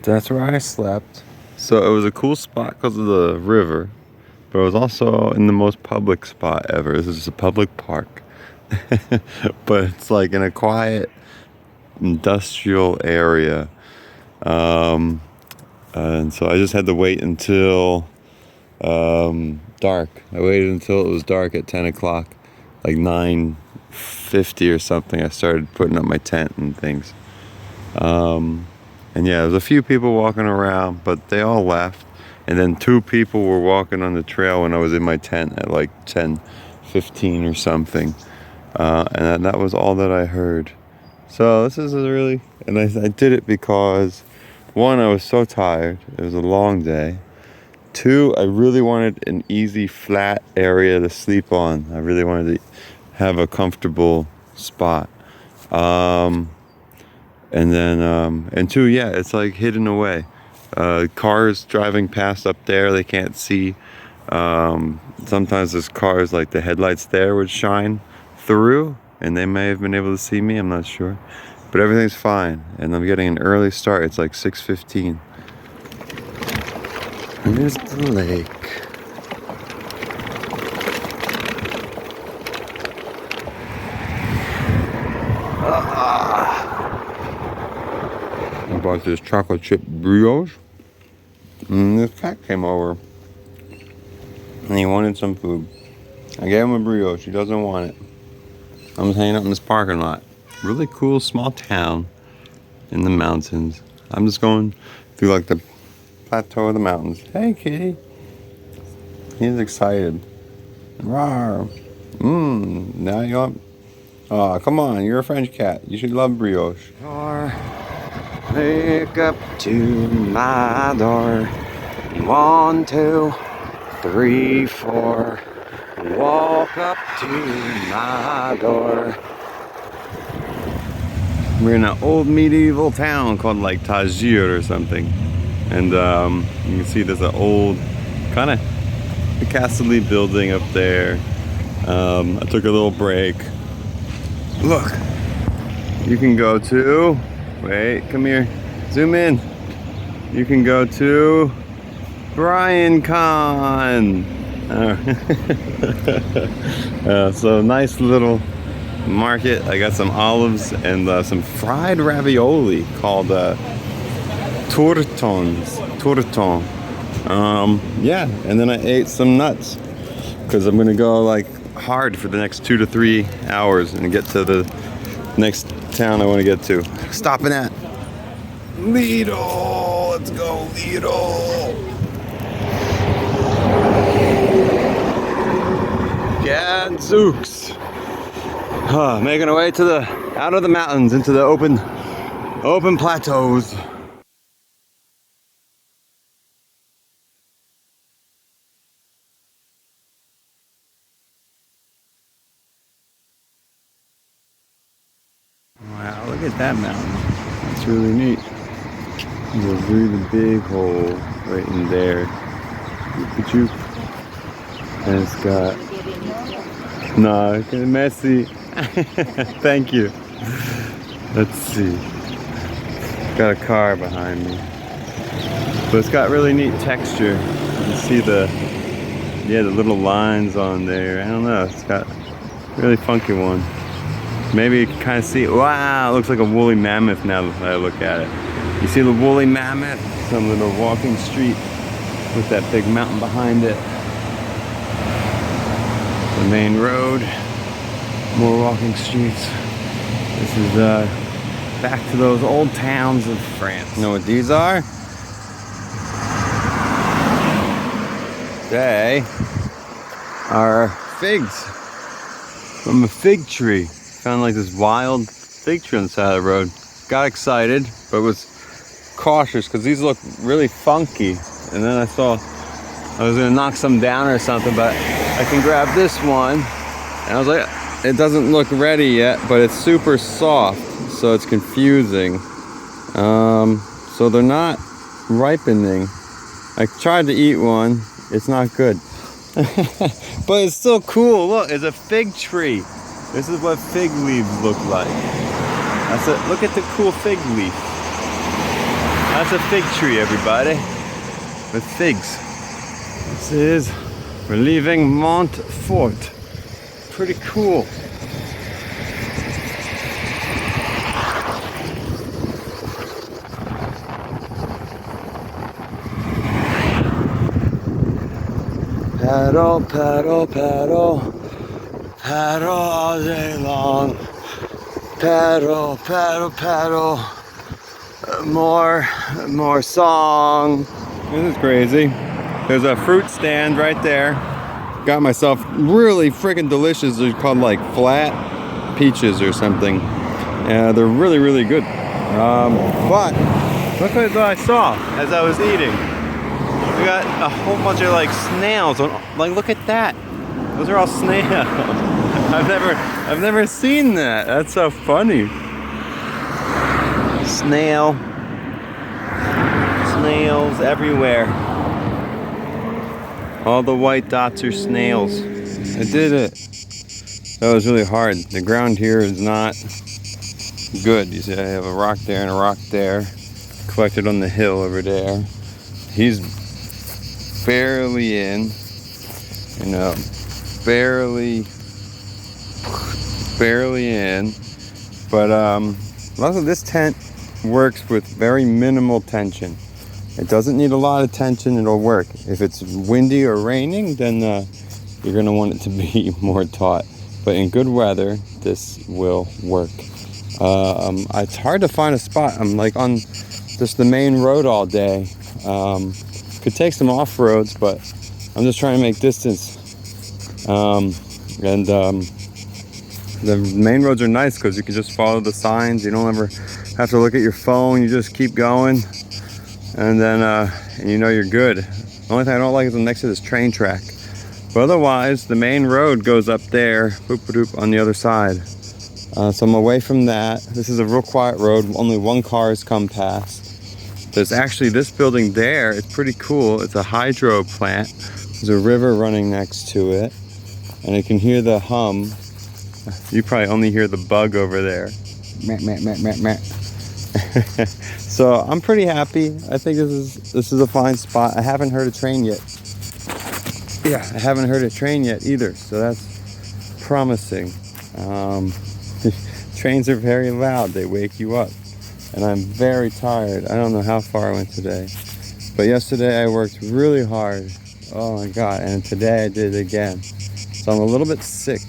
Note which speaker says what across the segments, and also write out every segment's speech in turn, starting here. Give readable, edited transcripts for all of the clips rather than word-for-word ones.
Speaker 1: That's where I slept. So it was a cool spot because of the river, but it was also in the most public spot ever. This is a public park, but it's like in a quiet industrial area. Um, and so I just had to wait until dark. I waited until it was dark at 10 o'clock, like 9:50 or something. I started putting up my tent and things. And yeah, there's a few people walking around, but they all left. And then 2 people were walking on the trail when I was in my tent at like 10:15 or something. And that was all that I heard. So this is a really, and I did it because, 1, I was so tired. It was a long day. 2, I really wanted an easy, flat area to sleep on. I really wanted to have a comfortable spot. And then, and 2, yeah, it's like hidden away. Cars driving past up there, they can't see. Sometimes there's cars, like the headlights there would shine through, and they may have been able to see me, I'm not sure. But everything's fine, and I'm getting an early start. It's like 6:15. And there's the lake. I bought this chocolate chip brioche. And this cat came over. And he wanted some food. I gave him a brioche. He doesn't want it. I'm just hanging out in this parking lot. Really cool small town in the mountains. I'm just going through like the plateau of the mountains. Hey, kitty. He's excited. Rawr. Now you want... Oh, come on. You're a French cat. You should love brioche. Wake up to my door. 1, 2, 3, 4. Walk up to my door. We're in an old medieval town called like Tajir or something. And you can see there's an old kind of castle-y building up there. I took a little break. Look, you can go to, wait, come here, zoom in. You can go to Brian Con. So nice little market. I got some olives and some fried ravioli called tourton. Yeah, and then I ate some nuts because I'm gonna go like hard for the next 2 to 3 hours and get to the next town I want to get to. Stopping at Lidl. Let's go Lidl. Gadzooks. Making our way to the out of the mountains into the open plateaus. Wow, look at that mountain. That's really neat. There's a really big hole right in there. And it's got... No, it's messy. Thank you. Let's see. Got a car behind me. But it's got really neat texture. You can see the little lines on there. I don't know, it's got a really funky one. Maybe you can kind of see, wow, it looks like a woolly mammoth now that I look at it. You see the woolly mammoth? Some little walking street with that big mountain behind it. The main road, more walking streets. This is back to those old towns of France. You know what these are? They are figs from a fig tree. Found like this wild fig tree on the side of the road. Got excited, but was cautious because these look really funky. And then I saw I was gonna knock some down or something, but I can grab this one. And I was like, it doesn't look ready yet, but it's super soft, so it's confusing. So they're not ripening. I tried to eat one, it's not good. But it's still cool. Look, it's a fig tree. This is what fig leaves look like. That's it. Look at the cool fig leaf. That's a fig tree, everybody, with figs. This is, we're leaving Montfort. Pretty cool. Paddle, paddle, paddle, paddle all day long. Paddle, paddle, paddle. More song. This is crazy. There's a fruit stand right there. Got myself really freaking delicious. They're called like flat peaches or something. They're really, really good. But look at what I saw as I was eating. We got a whole bunch of like snails. Like, look at that. Those are all snails. I've never seen that. That's so funny. Snails everywhere. All the white dots are snails. I did it. That was really hard. The ground here is not good. You see, I have a rock there and a rock there. Collected on the hill over there. He's barely in. You know, barely in. But also this tent works with very minimal tension. It doesn't need a lot of tension, it'll work. If it's windy or raining, then you're gonna want it to be more taut. But in good weather, this will work. It's hard to find a spot. I'm like on just the main road all day. Could take some off roads, but I'm just trying to make distance. The main roads are nice because you can just follow the signs. You don't ever have to look at your phone. You just keep going, and then and you know you're good. The only thing I don't like is I'm next to this train track. But otherwise, the main road goes up there, boop-a-doop, on the other side. So I'm away from that. This is a real quiet road. Only one car has come past. There's actually this building there. It's pretty cool. It's a hydro plant. There's a river running next to it, and you can hear the hum. You probably only hear the bug over there. Meh, meh, meh, meh, meh. So I'm pretty happy. I think this is a fine spot. I haven't heard a train yet. Yeah, I haven't heard a train yet either, so that's promising. Trains are very loud. They wake you up. And I'm very tired. I don't know how far I went today. But yesterday I worked really hard. Oh my God, and today I did it again. So I'm a little bit sick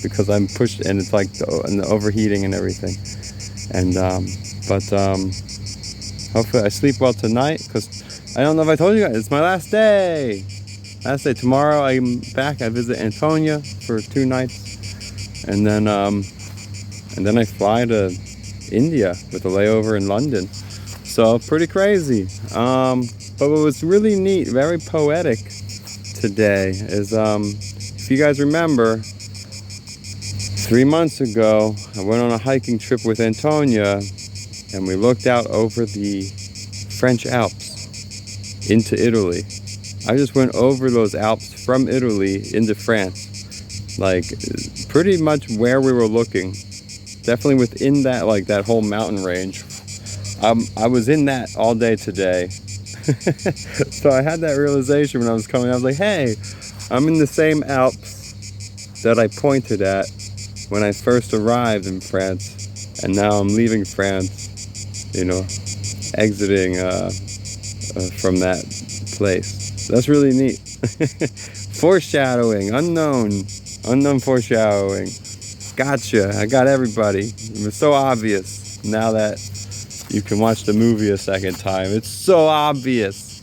Speaker 1: because I'm pushed, and it's like the overheating and everything. And hopefully I sleep well tonight, because I don't know if I told you guys, it's my last day. Last day. Tomorrow I'm back. I visit Antonia for 2 nights, and then I fly to India with a layover in London. So pretty crazy. But what was really neat, very poetic today is if you guys remember, 3 months ago, I went on a hiking trip with Antonia, and we looked out over the French Alps into Italy. I just went over those Alps from Italy into France, like pretty much where we were looking. Definitely within that, like that whole mountain range. I was in that all day today. So I had that realization when I was coming. I was like, hey, I'm in the same Alps that I pointed at when I first arrived in France, and now I'm leaving France, you know, exiting from that place. So that's really neat. Foreshadowing, unknown foreshadowing. Gotcha, I got everybody. It was so obvious now that you can watch the movie a second time. It's so obvious.